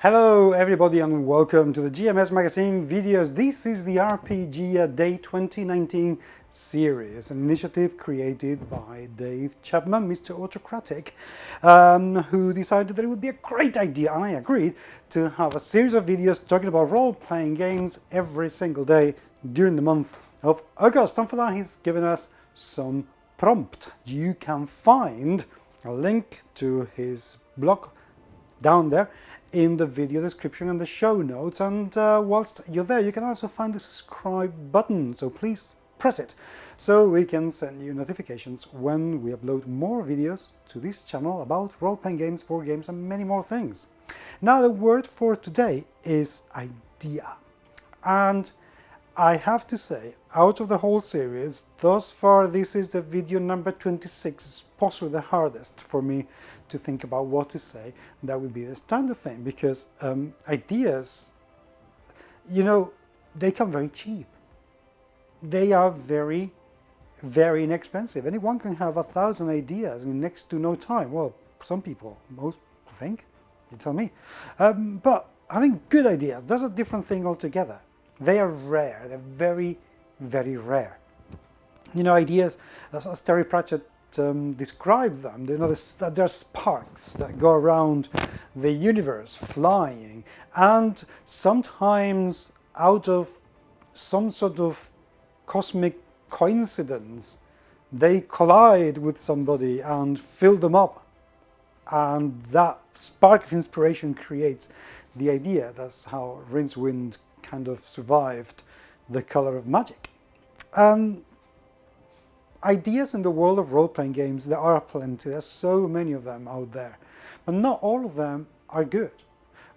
Hello everybody and welcome to the GMS Magazine videos. This is the RPG Day 2019 series, an initiative created by Dave Chapman, Mr. Autocratic, who decided that it would be a great idea, and I agreed, to have a series of videos talking about role-playing games every single day during the month of August. And for that he's given us some prompt. You can find a link to his blog down there in the video description and the show notes, and whilst you're there you can also find the subscribe button, so please press it so we can send you notifications when we upload more videos to this channel about role-playing games, board games and many more things. Now the word for today is idea, and I have to say, out of the whole series, thus far this is the video number 26. It's possibly the hardest for me to think about what to say. That would be the standard thing, because ideas, you know, they come very cheap. They are very, very inexpensive. Anyone can have 1,000 ideas in next to no time. Well, some people, most think, you tell me. But having good ideas, that's a different thing altogether. They are rare. They're very, very rare. You know, ideas, as Terry Pratchett described them, you know, there are sparks that go around the universe flying, and sometimes out of some sort of cosmic coincidence, they collide with somebody and fill them up, and that spark of inspiration creates the idea. That's how Rincewind kind of survived The Color of Magic. And ideas in the world of role-playing games, there are plenty. There's so many of them out there, but not all of them are good.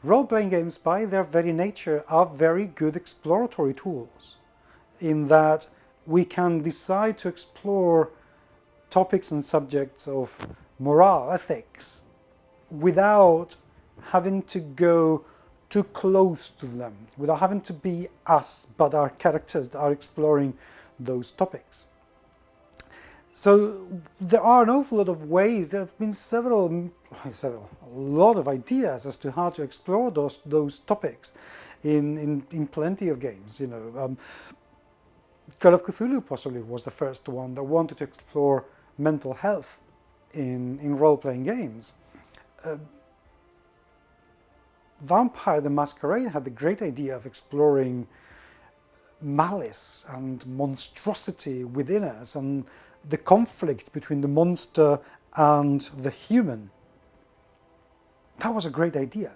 Role-playing games, by their very nature, are very good exploratory tools, in that we can decide to explore topics and subjects of morale, ethics, without having to go too close to them, without having to be us, but our characters that are exploring those topics. So there are an awful lot of ways. There have been a lot of ideas as to how to explore those topics in plenty of games. You know, Call of Cthulhu possibly was the first one that wanted to explore mental health in role-playing games. Vampire the Masquerade had the great idea of exploring malice and monstrosity within us, and the conflict between the monster and the human. That was a great idea.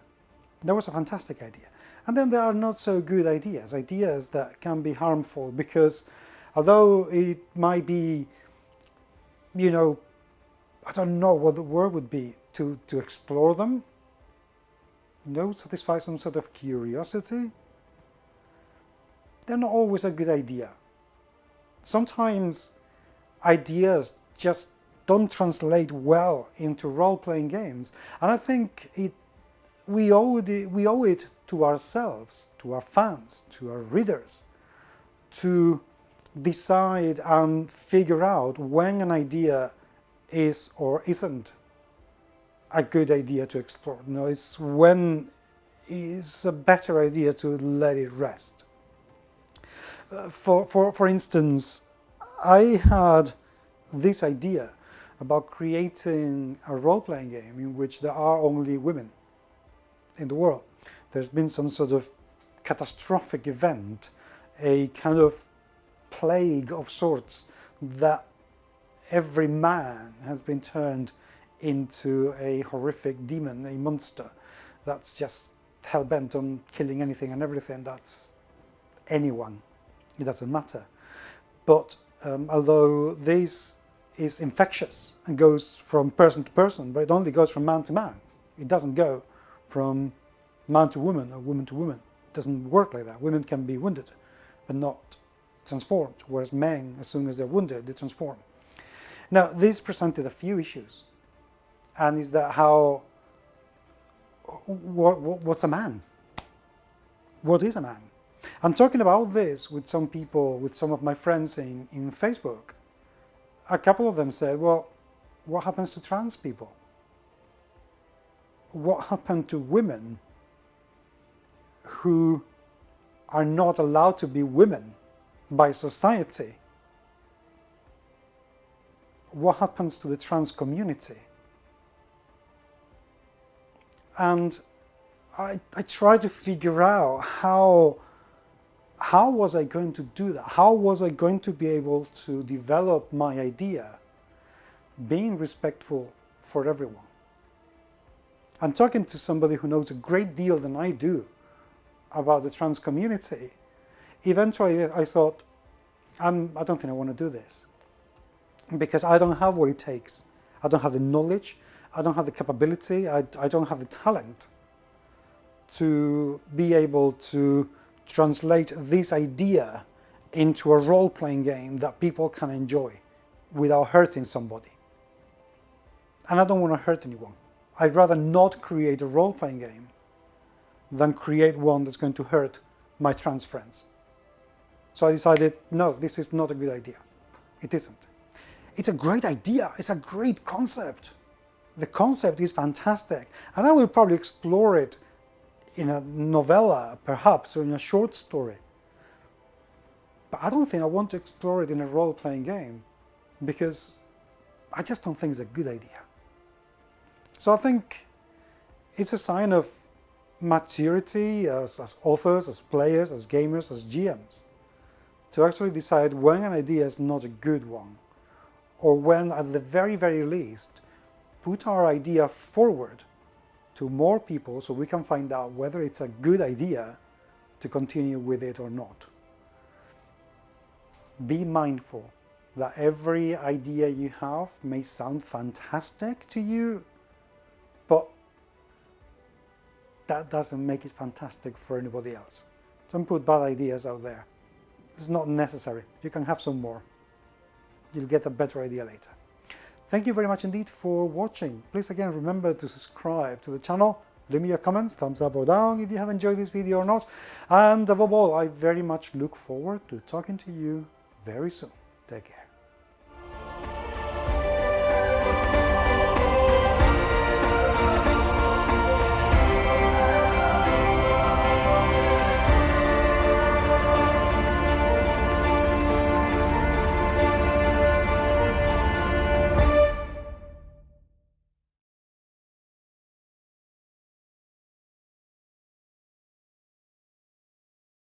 That was a fantastic idea. And then there are not so good ideas, ideas that can be harmful, because although it might be, you know, I don't know what the word would be, to explore them, you know, satisfy some sort of curiosity, they're not always a good idea. Sometimes ideas just don't translate well into role-playing games, and I think we owe it to ourselves, to our fans, to our readers, to decide and figure out when an idea is or isn't a good idea to explore. No, it's when it's a better idea to let it rest. For instance, I had this idea about creating a role-playing game in which there are only women in the world. There's been some sort of catastrophic event, a kind of plague of sorts, that every man has been turned into a horrific demon, a monster that's just hell-bent on killing anything and everything. That's anyone. It doesn't matter. But although this is infectious and goes from person to person, but it only goes from man to man. It doesn't go from man to woman or woman to woman. It doesn't work like that. Women can be wounded, but not transformed, whereas men, as soon as they're wounded, they transform. Now, this presented a few issues. And is that what's a man? What is a man? I'm talking about this with some people, with some of my friends in Facebook. A couple of them said, well, what happens to trans people? What happened to women who are not allowed to be women by society, what happens to the trans community? And I tried to figure out how was I going to do that? How was I going to be able to develop my idea, being respectful for everyone? And talking to somebody who knows a great deal than I do about the trans community, eventually I thought, I don't think I want to do this, because I don't have what it takes. I don't have the knowledge, I don't have the capability, I don't have the talent to be able to translate this idea into a role-playing game that people can enjoy without hurting somebody. And I don't want to hurt anyone. I'd rather not create a role-playing game than create one that's going to hurt my trans friends. So I decided, no, this is not a good idea. It isn't. It's a great idea. It's a great concept. The concept is fantastic. And I will probably explore it in a novella, perhaps, or in a short story. But I don't think I want to explore it in a role-playing game, because I just don't think it's a good idea. So I think it's a sign of maturity as authors, as players, as gamers, as GMs, to actually decide when an idea is not a good one, or when, at the very, very least, put our idea forward to more people so we can find out whether it's a good idea to continue with it or not. Be mindful that every idea you have may sound fantastic to you, but that doesn't make it fantastic for anybody else. Don't put bad ideas out there. It's not necessary. You can have some more. You'll get a better idea later. Thank you very much indeed for watching. Please again remember to subscribe to the channel. Leave me your comments, thumbs up or down if you have enjoyed this video or not. And above all, I very much look forward to talking to you very soon. Take care.